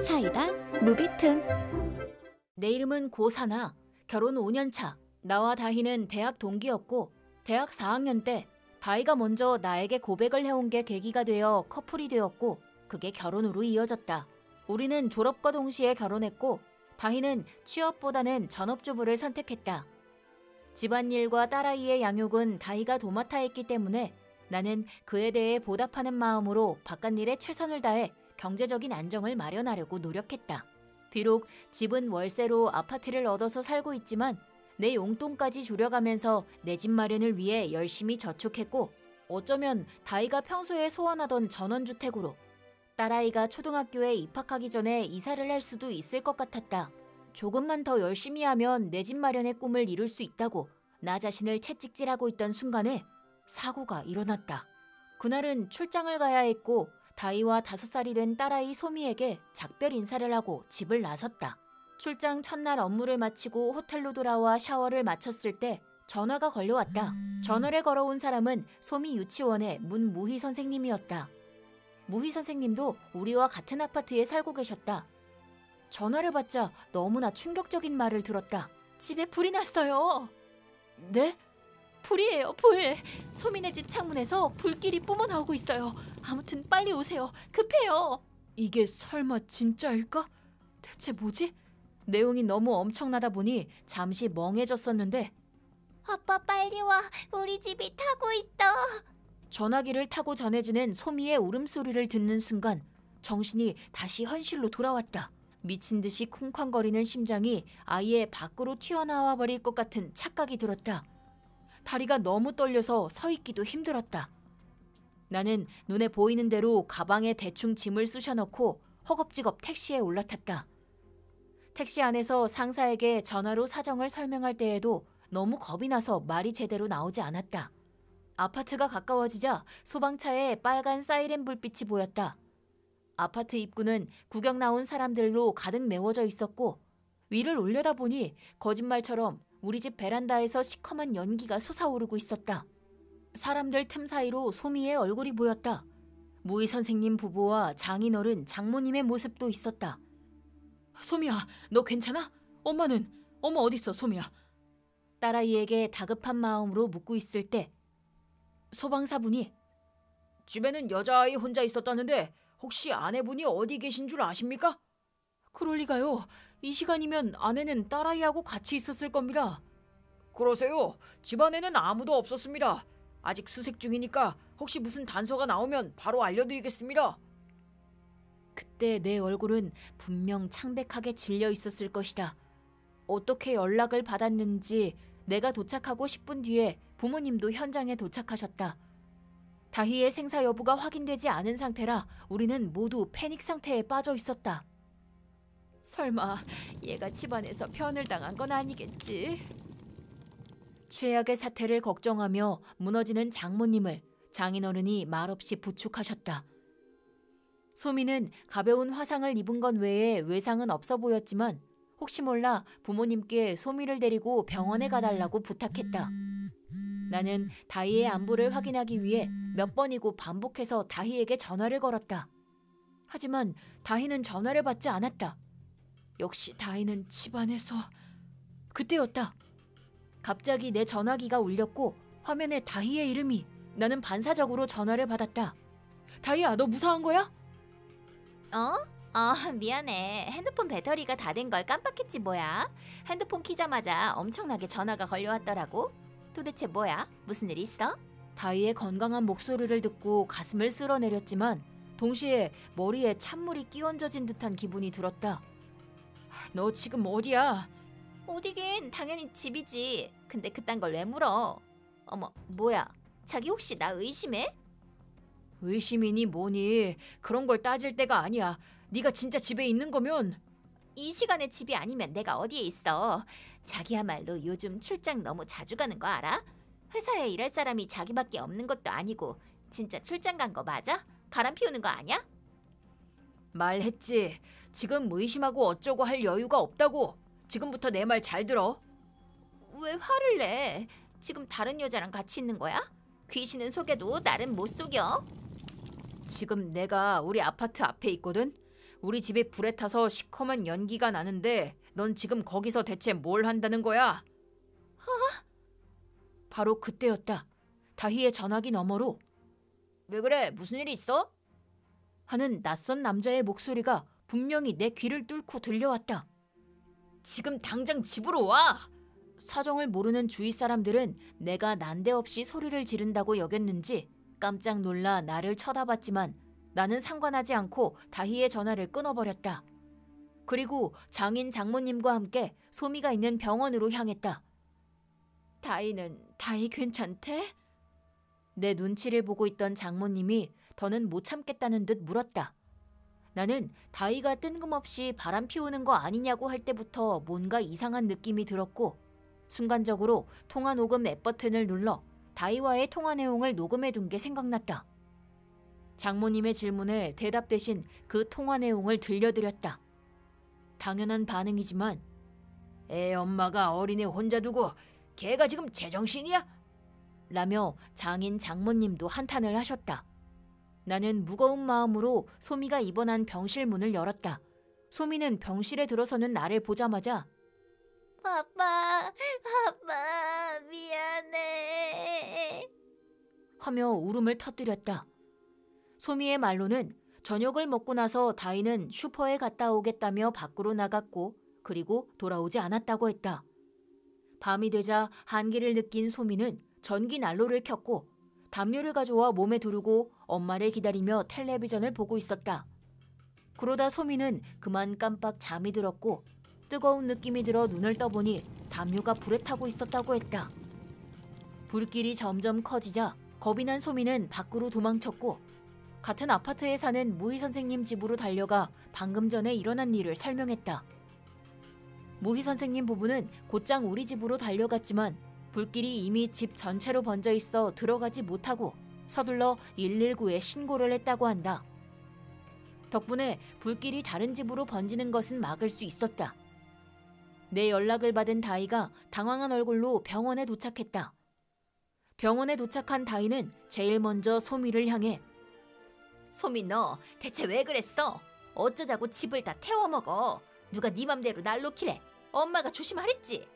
사이다 무비튼. 내 이름은 고사나. 결혼 5년 차. 나와 다희는 대학 동기였고 대학 4학년 때 다희가 먼저 나에게 고백을 해온 게 계기가 되어 커플이 되었고 그게 결혼으로 이어졌다. 우리는 졸업과 동시에 결혼했고 다희는 취업보다는 전업주부를 선택했다. 집안일과 딸아이의 양육은 다희가 도맡아 했기 때문에 나는 그에 대해 보답하는 마음으로 바깥일에 최선을 다해 경제적인 안정을 마련하려고 노력했다. 비록 집은 월세로 아파트를 얻어서 살고 있지만 내 용돈까지 줄여가면서 내 집 마련을 위해 열심히 저축했고 어쩌면 다희가 평소에 소원하던 전원주택으로 딸아이가 초등학교에 입학하기 전에 이사를 할 수도 있을 것 같았다. 조금만 더 열심히 하면 내 집 마련의 꿈을 이룰 수 있다고 나 자신을 채찍질하고 있던 순간에 사고가 일어났다. 그날은 출장을 가야 했고 다희와 5살이 된 딸아이 소미에게 작별 인사를 하고 집을 나섰다. 출장 첫날 업무를 마치고 호텔로 돌아와 샤워를 마쳤을 때 전화가 걸려왔다. 전화를 걸어온 사람은 소미 유치원의 문무희 선생님이었다. 무희 선생님도 우리와 같은 아파트에 살고 계셨다. 전화를 받자 너무나 충격적인 말을 들었다. 집에 불이 났어요. 네? 불이에요, 불. 소민의 집 창문에서 불길이 뿜어나오고 있어요. 아무튼 빨리 오세요. 급해요. 이게 설마 진짜일까? 대체 뭐지? 내용이 너무 엄청나다 보니 잠시 멍해졌었는데 아빠 빨리 와. 우리 집이 타고 있다. 전화기를 타고 전해지는 소미의 울음소리를 듣는 순간 정신이 다시 현실로 돌아왔다. 미친 듯이 쿵쾅거리는 심장이 아예 밖으로 튀어나와 버릴 것 같은 착각이 들었다. 다리가 너무 떨려서 서 있기도 힘들었다. 나는 눈에 보이는 대로 가방에 대충 짐을 쑤셔넣고 허겁지겁 택시에 올라탔다. 택시 안에서 상사에게 전화로 사정을 설명할 때에도 너무 겁이 나서 말이 제대로 나오지 않았다. 아파트가 가까워지자 소방차에 빨간 사이렌 불빛이 보였다. 아파트 입구는 구경 나온 사람들로 가득 메워져 있었고 위를 올려다보니 거짓말처럼 우리 집 베란다에서 시커먼 연기가 솟아오르고 있었다. 사람들 틈 사이로 소미의 얼굴이 보였다. 무희 선생님 부부와 장인어른 장모님의 모습도 있었다. 소미야, 너 괜찮아? 엄마는? 엄마 어딨어, 소미야? 딸아이에게 다급한 마음으로 묻고 있을 때 소방사분이 집에는 여자아이 혼자 있었다는데 혹시 아내분이 어디 계신 줄 아십니까? 그럴 리가요. 이 시간이면 아내는 딸아이하고 같이 있었을 겁니다. 그러세요? 집안에는 아무도 없었습니다. 아직 수색 중이니까 혹시 무슨 단서가 나오면 바로 알려드리겠습니다. 그때 내 얼굴은 분명 창백하게 질려 있었을 것이다. 어떻게 연락을 받았는지 내가 도착하고 10분 뒤에 부모님도 현장에 도착하셨다. 다희의 생사 여부가 확인되지 않은 상태라 우리는 모두 패닉 상태에 빠져 있었다. 설마 얘가 집안에서 변을 당한 건 아니겠지? 최악의 사태를 걱정하며 무너지는 장모님을 장인어른이 말없이 부축하셨다. 소미는 가벼운 화상을 입은 건 외에 외상은 없어 보였지만 혹시 몰라 부모님께 소미를 데리고 병원에 가달라고 부탁했다. 나는 다희의 안부를 확인하기 위해 몇 번이고 반복해서 다희에게 전화를 걸었다. 하지만 다희는 전화를 받지 않았다. 역시 다희는 집안에서... 그때였다. 갑자기 내 전화기가 울렸고 화면에 다희의 이름이. 나는 반사적으로 전화를 받았다. 다희야, 너 무사한 거야? 미안해. 핸드폰 배터리가 다 된 걸 깜빡했지 뭐야. 핸드폰 키자마자 엄청나게 전화가 걸려왔더라고. 도대체 뭐야? 무슨 일 있어? 다희의 건강한 목소리를 듣고 가슴을 쓸어내렸지만 동시에 머리에 찬물이 끼얹어진 듯한 기분이 들었다. 너 지금 어디야? 어디긴 당연히 집이지. 근데 그딴 걸 왜 물어? 어머, 뭐야? 자기 혹시 나 의심해? 의심이니 뭐니. 그런 걸 따질 때가 아니야. 네가 진짜 집에 있는 거면. 이 시간에 집이 아니면 내가 어디에 있어. 자기야말로 요즘 출장 너무 자주 가는 거 알아? 회사에 일할 사람이 자기밖에 없는 것도 아니고 진짜 출장 간 거 맞아? 바람 피우는 거 아니야? 말했지. 지금 의심하고 어쩌고 할 여유가 없다고. 지금부터 내 말 잘 들어. 왜 화를 내? 지금 다른 여자랑 같이 있는 거야? 귀신은 속여도 나는 못 속여. 지금 내가 우리 아파트 앞에 있거든. 우리 집에 불에 타서 시커먼 연기가 나는데 넌 지금 거기서 대체 뭘 한다는 거야? 바로 그때였다. 다희의 전화기 너머로 왜 그래? 무슨 일이 있어? 하는 낯선 남자의 목소리가 분명히 내 귀를 뚫고 들려왔다. 지금 당장 집으로 와! 사정을 모르는 주위 사람들은 내가 난데없이 소리를 지른다고 여겼는지 깜짝 놀라 나를 쳐다봤지만 나는 상관하지 않고 다희의 전화를 끊어버렸다. 그리고 장인 장모님과 함께 소미가 있는 병원으로 향했다. 다희 괜찮대? 내 눈치를 보고 있던 장모님이 더는 못 참겠다는 듯 물었다. 나는 다희가 뜬금없이 바람 피우는 거 아니냐고 할 때부터 뭔가 이상한 느낌이 들었고 순간적으로 통화 녹음 앱 버튼을 눌러 다희와의 통화 내용을 녹음해둔 게 생각났다. 장모님의 질문에 대답 대신 그 통화 내용을 들려드렸다. 당연한 반응이지만 애 엄마가 어린애 혼자 두고 걔가 지금 제정신이야? 라며 장인 장모님도 한탄을 하셨다. 나는 무거운 마음으로 소미가 입원한 병실 문을 열었다. 소미는 병실에 들어서는 나를 보자마자 아빠 미안해 하며 울음을 터뜨렸다. 소미의 말로는 저녁을 먹고 나서 다희는 슈퍼에 갔다 오겠다며 밖으로 나갔고 그리고 돌아오지 않았다고 했다. 밤이 되자 한기를 느낀 소미는 전기 난로를 켰고 담요를 가져와 몸에 두르고 엄마를 기다리며 텔레비전을 보고 있었다. 그러다 소미는 그만 깜빡 잠이 들었고 뜨거운 느낌이 들어 눈을 떠보니 담요가 불에 타고 있었다고 했다. 불길이 점점 커지자 겁이 난 소미는 밖으로 도망쳤고 같은 아파트에 사는 무희 선생님 집으로 달려가 방금 전에 일어난 일을 설명했다. 무희 선생님 부부는 곧장 우리 집으로 달려갔지만 불길이 이미 집 전체로 번져 있어 들어가지 못하고 서둘러 119에 신고를 했다고 한다. 덕분에 불길이 다른 집으로 번지는 것은 막을 수 있었다. 내 연락을 받은 다희가 당황한 얼굴로 병원에 도착했다. 병원에 도착한 다희는 제일 먼저 소미를 향해 소미 너 대체 왜 그랬어? 어쩌자고 집을 다 태워먹어. 누가 네 맘대로 난로 키래. 엄마가 조심하랬지.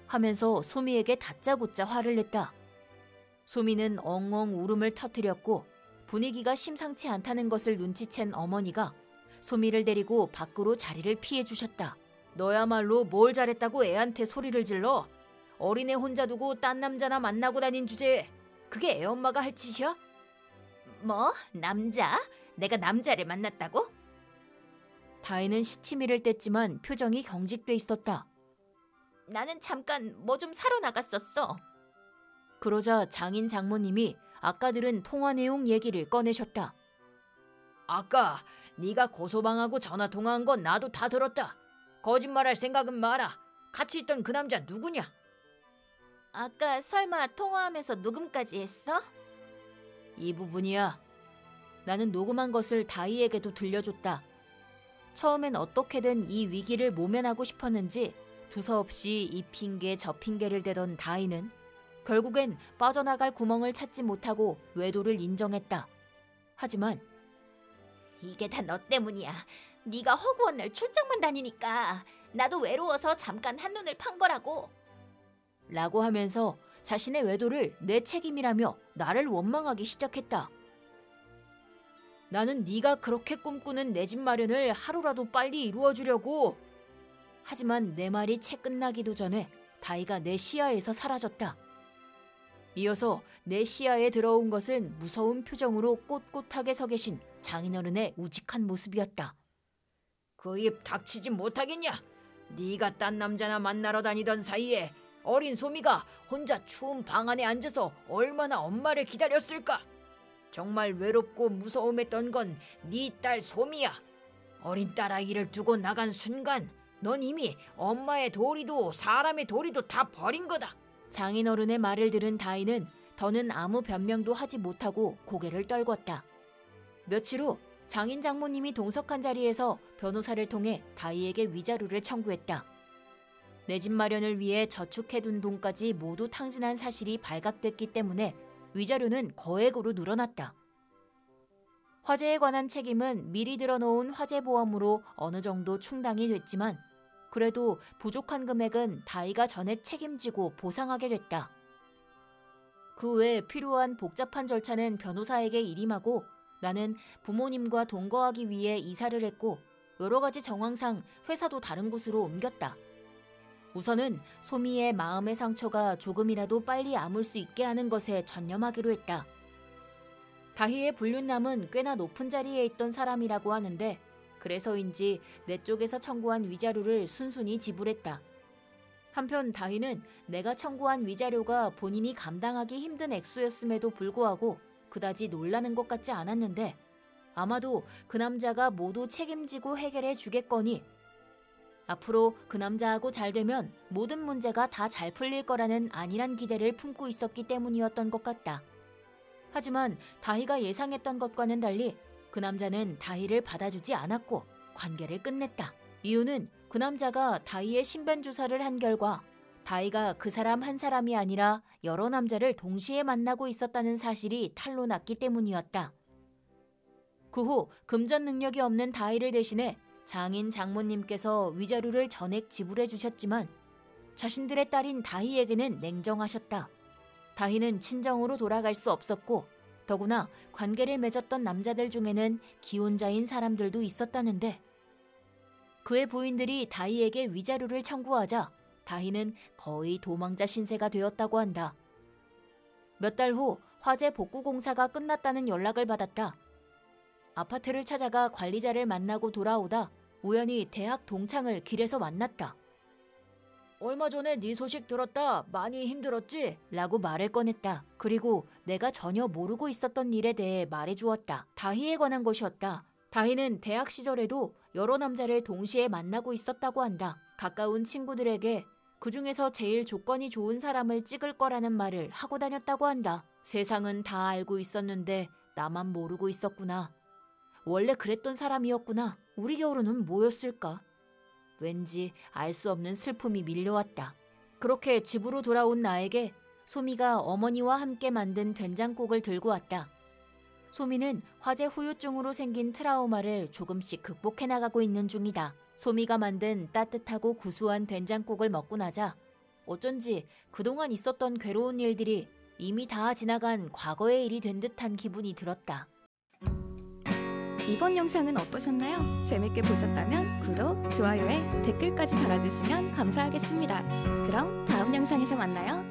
하면서 소미에게 다짜고짜 화를 냈다. 소미는 엉엉 울음을 터뜨렸고 분위기가 심상치 않다는 것을 눈치챈 어머니가 소미를 데리고 밖으로 자리를 피해 주셨다. 너야말로 뭘 잘했다고 애한테 소리를 질러? 어린애 혼자 두고 딴 남자나 만나고 다닌 주제에 그게 애 엄마가 할 짓이야? 뭐? 남자? 내가 남자를 만났다고? 다혜는 시치미를 뗐지만 표정이 경직돼 있었다. 나는 잠깐 뭐 좀 사러 나갔었어. 그러자 장인 장모님이 아까 들은 통화 내용 얘기를 꺼내셨다. 아까 네가 고소방하고 전화 통화한 건 나도 다 들었다. 거짓말할 생각은 마라. 같이 있던 그 남자 누구냐? 아까 설마 통화하면서 녹음까지 했어? 이 부분이야. 나는 녹음한 것을 다희에게도 들려줬다. 처음엔 어떻게든 이 위기를 모면하고 싶었는지 두서없이 이 핑계 저 핑계를 대던 다희는 결국엔 빠져나갈 구멍을 찾지 못하고 외도를 인정했다. 하지만 이게 다 너 때문이야. 네가 허구한 날 출장만 다니니까 나도 외로워서 잠깐 한눈을 판 거라고. 라고 하면서 자신의 외도를 내 책임이라며 나를 원망하기 시작했다. 나는 네가 그렇게 꿈꾸는 내 집 마련을 하루라도 빨리 이루어주려고. 하지만 내 말이 채 끝나기도 전에 다희가 내 시야에서 사라졌다. 이어서 내 시야에 들어온 것은 무서운 표정으로 꼿꼿하게 서 계신 장인어른의 우직한 모습이었다. 그 입 닥치지 못하겠냐? 네가 딴 남자나 만나러 다니던 사이에 어린 소미가 혼자 추운 방 안에 앉아서 얼마나 엄마를 기다렸을까? 정말 외롭고 무서움했던 건 네 딸 소미야. 어린 딸아이를 두고 나간 순간 넌 이미 엄마의 도리도 사람의 도리도 다 버린 거다. 장인어른의 말을 들은 다희는 더는 아무 변명도 하지 못하고 고개를 떨궜다. 며칠 후 장인 장모님이 동석한 자리에서 변호사를 통해 다희에게 위자료를 청구했다. 내 집 마련을 위해 저축해둔 돈까지 모두 탕진한 사실이 발각됐기 때문에 위자료는 거액으로 늘어났다. 화재에 관한 책임은 미리 들어놓은 화재보험으로 어느 정도 충당이 됐지만 그래도 부족한 금액은 다희가 전액 책임지고 보상하게 됐다. 그 외에 필요한 복잡한 절차는 변호사에게 일임하고 나는 부모님과 동거하기 위해 이사를 했고 여러 가지 정황상 회사도 다른 곳으로 옮겼다. 우선은 소미의 마음의 상처가 조금이라도 빨리 아물 수 있게 하는 것에 전념하기로 했다. 다희의 불륜남은 꽤나 높은 자리에 있던 사람이라고 하는데 그래서인지 내 쪽에서 청구한 위자료를 순순히 지불했다. 한편 다희는 내가 청구한 위자료가 본인이 감당하기 힘든 액수였음에도 불구하고 그다지 놀라는 것 같지 않았는데 아마도 그 남자가 모두 책임지고 해결해 주겠거니 앞으로 그 남자하고 잘 되면 모든 문제가 다 잘 풀릴 거라는 안일한 기대를 품고 있었기 때문이었던 것 같다. 하지만 다희가 예상했던 것과는 달리 그 남자는 다희를 받아주지 않았고 관계를 끝냈다. 이유는 그 남자가 다희의 신변 조사를 한 결과 다희가 그 사람 한 사람이 아니라 여러 남자를 동시에 만나고 있었다는 사실이 탄로 났기 때문이었다. 그 후 금전 능력이 없는 다희를 대신해 장인 장모님께서 위자료를 전액 지불해 주셨지만 자신들의 딸인 다희에게는 냉정하셨다. 다희는 친정으로 돌아갈 수 없었고 더구나 관계를 맺었던 남자들 중에는 기혼자인 사람들도 있었다는데 그의 부인들이 다희에게 위자료를 청구하자 다희는 거의 도망자 신세가 되었다고 한다. 몇 달 후 화재 복구 공사가 끝났다는 연락을 받았다. 아파트를 찾아가 관리자를 만나고 돌아오다 우연히 대학 동창을 길에서 만났다. 얼마 전에 네 소식 들었다. 많이 힘들었지? 라고 말을 꺼냈다. 그리고 내가 전혀 모르고 있었던 일에 대해 말해주었다. 다희에 관한 것이었다. 다희는 대학 시절에도 여러 남자를 동시에 만나고 있었다고 한다. 가까운 친구들에게 그 중에서 제일 조건이 좋은 사람을 찍을 거라는 말을 하고 다녔다고 한다. 세상은 다 알고 있었는데 나만 모르고 있었구나. 원래 그랬던 사람이었구나. 우리 겨울은 뭐였을까? 왠지 알 수 없는 슬픔이 밀려왔다. 그렇게 집으로 돌아온 나에게 소미가 어머니와 함께 만든 된장국을 들고 왔다. 소미는 화재 후유증으로 생긴 트라우마를 조금씩 극복해 나가고 있는 중이다. 소미가 만든 따뜻하고 구수한 된장국을 먹고 나자 어쩐지 그동안 있었던 괴로운 일들이 이미 다 지나간 과거의 일이 된 듯한 기분이 들었다. 이번 영상은 어떠셨나요? 재밌게 보셨다면 구독, 좋아요에 댓글까지 달아주시면 감사하겠습니다. 그럼 다음 영상에서 만나요.